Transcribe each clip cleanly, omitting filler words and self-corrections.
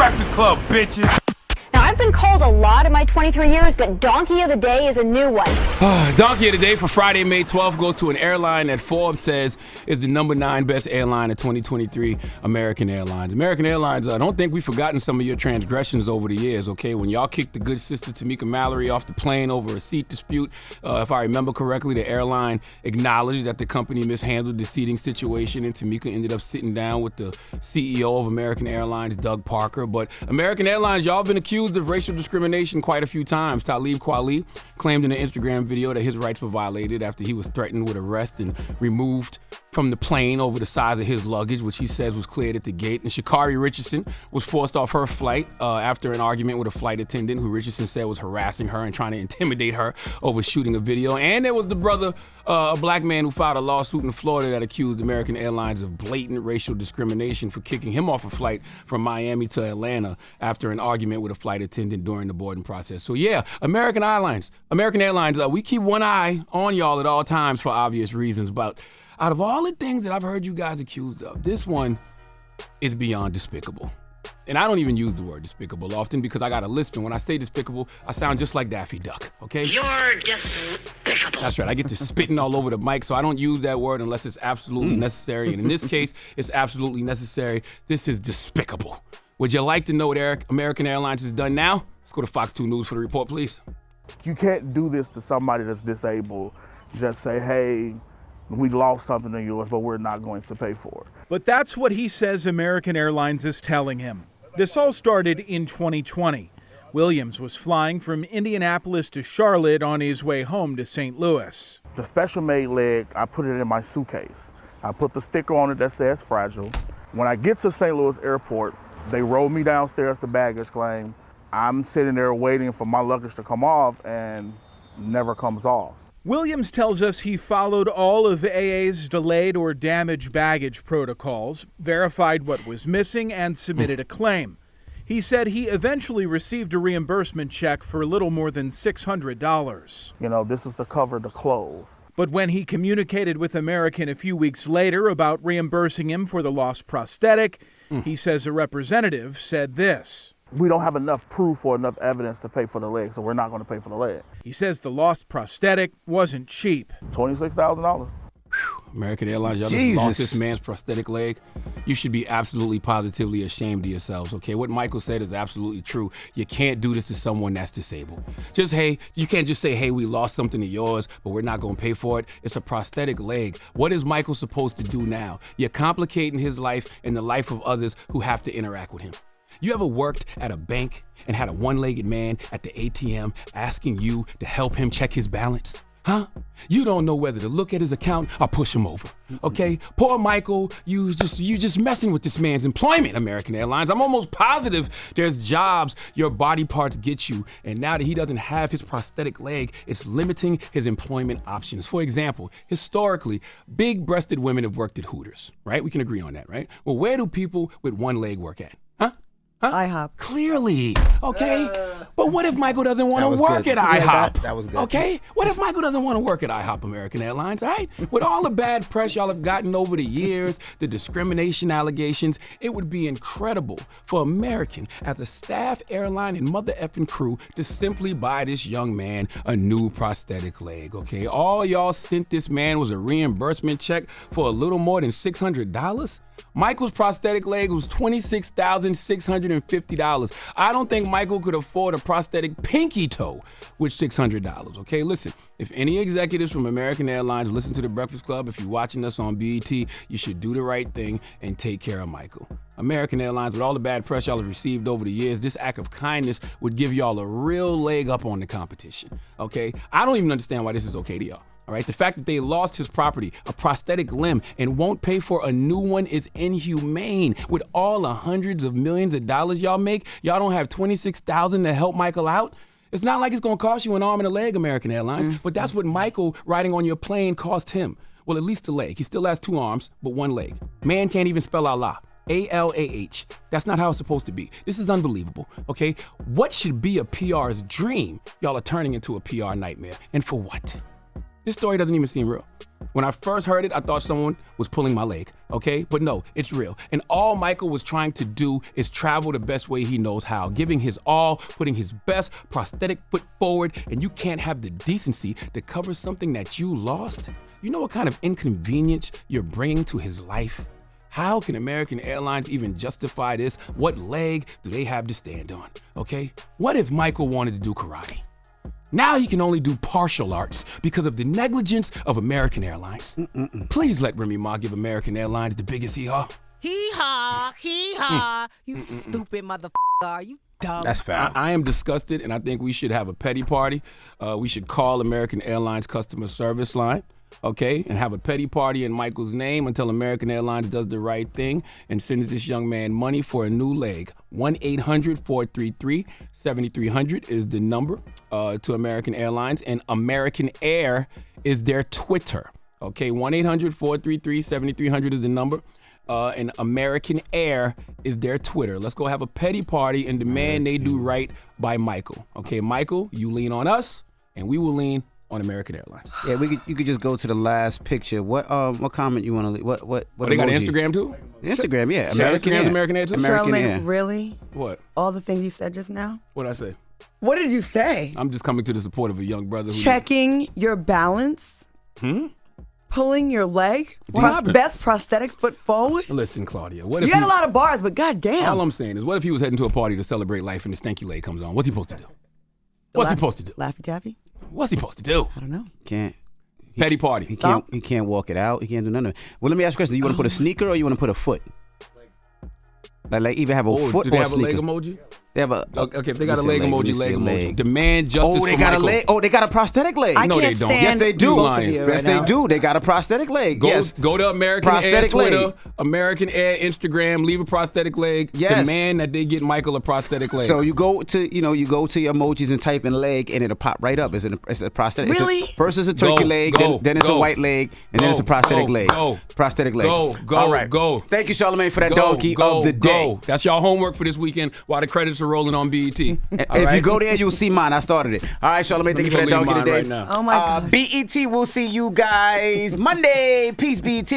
Breakfast Club, bitches. Now, I've been called a lot in my 23 years, but Donkey of the Day is a new one. Donkey of the Day for Friday, May 12th goes to an airline that Forbes says is the number 9 best airline of 2023, American Airlines. American Airlines, I don't think we've forgotten some of your transgressions over the years, okay? When y'all kicked the good sister Tamika Mallory off the plane over a seat dispute, if I remember correctly, the airline acknowledged that the company mishandled the seating situation, and Tamika ended up sitting down with the CEO of American Airlines, Doug Parker. But American Airlines, y'all been accused of racial discrimination quite a few times. Talib Kweli claimed in an Instagram video that his rights were violated after he was threatened with arrest and removed from the plane over the size of his luggage, which he says was cleared at the gate. And Sha'Carri Richardson was forced off her flight after an argument with a flight attendant who Richardson said was harassing her and trying to intimidate her over shooting a video. And there was the brother, a black man who filed a lawsuit in Florida that accused American Airlines of blatant racial discrimination for kicking him off a flight from Miami to Atlanta after an argument with a flight attendant during the boarding process. So yeah, American Airlines, we keep one eye on y'all at all times for obvious reasons, but out of all the things that I've heard you guys accused of, this one is beyond despicable. And I don't even use the word despicable often because I got a lisp, and when I say despicable, I sound just like Daffy Duck, okay? You're despicable. That's right. I get to spitting all over the mic, so I don't use that word unless it's absolutely necessary. And in this case, it's absolutely necessary. This is despicable. Would you like to know what American Airlines has done now? Let's go to Fox 2 News for the report, please. You can't do this to somebody that's disabled. Just say, hey, we lost something of yours, but we're not going to pay for it. But that's what he says American Airlines is telling him. This all started in 2020. Williams was flying from Indianapolis to Charlotte on his way home to St. Louis. The special made leg, I put it in my suitcase. I put the sticker on it that says fragile. When I get to St. Louis Airport, they roll me downstairs to baggage claim. I'm sitting there waiting for my luggage to come off and never comes off. Williams tells us he followed all of AA's delayed or damaged baggage protocols, verified what was missing, and submitted a claim. He said he eventually received a reimbursement check for a little more than $600. You know, this is to cover the clothes. But when he communicated with American a few weeks later about reimbursing him for the lost prosthetic, he says a representative said this. We don't have enough proof or enough evidence to pay for the leg, so we're not going to pay for the leg. He says the lost prosthetic wasn't cheap. $26,000. American Airlines, y'all just lost this man's prosthetic leg. You should be absolutely positively ashamed of yourselves, okay? What Michael said is absolutely true. You can't do this to someone that's disabled. You can't just say, hey, we lost something of yours, but we're not going to pay for it. It's a prosthetic leg. What is Michael supposed to do now? You're complicating his life and the life of others who have to interact with him. You ever worked at a bank and had a one-legged man at the ATM asking you to help him check his balance? Huh? You don't know whether to look at his account or push him over, okay? Poor Michael, you just messing with this man's employment, American Airlines. I'm almost positive there's jobs your body parts get you, and now that he doesn't have his prosthetic leg, it's limiting his employment options. For example, historically, big-breasted women have worked at Hooters, right? We can agree on that, right? Well, where do people with one leg work at? Huh? IHOP. Clearly, okay? But what if Michael doesn't want to work at IHOP? That was good. Okay? What if Michael doesn't want to work at IHOP, American Airlines, all right? With all the bad press y'all have gotten over the years, the discrimination allegations, it would be incredible for American as a staff airline and mother effing crew to simply buy this young man a new prosthetic leg, okay? All y'all sent this man was a reimbursement check for a little more than $600? Michael's prosthetic leg was $26,650. I don't think Michael could afford a prosthetic pinky toe with $600, okay? Listen, if any executives from American Airlines listen to The Breakfast Club, if you're watching us on BET, you should do the right thing and take care of Michael. American Airlines, with all the bad press y'all have received over the years, this act of kindness would give y'all a real leg up on the competition, okay? I don't even understand why this is okay to y'all. All right, the fact that they lost his property, a prosthetic limb, and won't pay for a new one is inhumane. With all the hundreds of millions of dollars y'all make, y'all don't have $26,000 to help Michael out? It's not like it's gonna cost you an arm and a leg, American Airlines, but that's what Michael riding on your plane cost him. Well, at least a leg. He still has 2 arms, but 1 leg. Man can't even spell Allah. ALAH. That's not how it's supposed to be. This is unbelievable, okay? What should be a PR's dream, y'all are turning into a PR nightmare. And for what? This story doesn't even seem real. When I first heard it, I thought someone was pulling my leg, okay? But no, it's real. And all Michael was trying to do is travel the best way he knows how, giving his all, putting his best prosthetic foot forward, and you can't have the decency to cover something that you lost? You know what kind of inconvenience you're bringing to his life? How can American Airlines even justify this? What leg do they have to stand on, okay? What if Michael wanted to do karate? Now he can only do partial arts because of the negligence of American Airlines. Please let Remy Ma give American Airlines the biggest hee-haw. Hee-haw, hee-haw. You stupid motherfucker. You dumb. That's fair. I am disgusted, and I think we should have a petty party. We should call American Airlines customer service line, okay, and have a petty party in Michael's name until American Airlines does the right thing and sends this young man money for a new leg. 1-800-433-7300 is the number to American Airlines, and American Air is their Twitter. Okay, 1-800-433-7300 is the number. And American Air is their Twitter. Let's go have a petty party and demand they do right by Michael. Okay, Michael, you lean on us, and we will lean on American Airlines. Yeah, you could just go to the last picture. What comment you want to leave? What they got an emoji? Instagram too? Instagram, yeah. Instagram's American Air too? American Charlamagne, Air. really? What? All the things you said just now? What'd I say? What did you say? I'm just coming to the support of a young brother who... Checking your balance? Pulling your leg? What happened? Best prosthetic foot forward? Listen, Claudia, what You if had a lot of bars, but goddamn. All I'm saying is, what if he was heading to a party to celebrate life and the stanky leg comes on? What's he supposed to do? What's he supposed to do? Laffy Taffy? What's he supposed to do? I don't know. Can't. Petty party. He can't walk it out. He can't do none of it. Well, let me ask you a question. Do you want to put a sneaker or you want to put a foot? Like even have a foot do or they a have sneaker? a leg emoji? They have a. Okay, if they got a let me leg see emoji, leg a emoji. Demand justice Oh, they for got Michael. a leg. Oh, they got a prosthetic leg. I No, can't they don't. stand Yes, they do. both of you Yes, right they now. do. They got a prosthetic leg. Go, Yes. go to American Air Prosthetic Twitter, leg. American Air Instagram, leave a prosthetic leg. Yes. Demand that they get Michael a prosthetic leg. So you go to your emojis and type in leg and it'll pop right up. It's a prosthetic. Really? First it's a turkey leg, then it's a white leg, and then it's a prosthetic leg. Prosthetic leg. Go. All right. Go. Thank you, Charlamagne, for that donkey of the day. That's y'all homework for this weekend while the credits are rolling on BET. If you go there, you'll see mine. I started it. All right, Charlamagne, thank you for that donkey of the day. Right now. Oh my God. BET, we'll see you guys Monday. Peace, BET.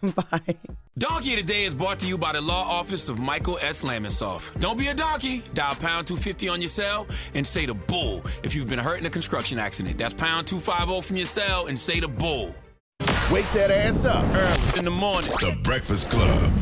Bye. Donkey of the Day is brought to you by the law office of Michael S. Lamonsoff. Don't be a donkey. Dial pound 250 on your cell and say the bull if you've been hurt in a construction accident. That's pound 250 from your cell and say the bull. Wake that ass up. Early in the morning. The Breakfast Club.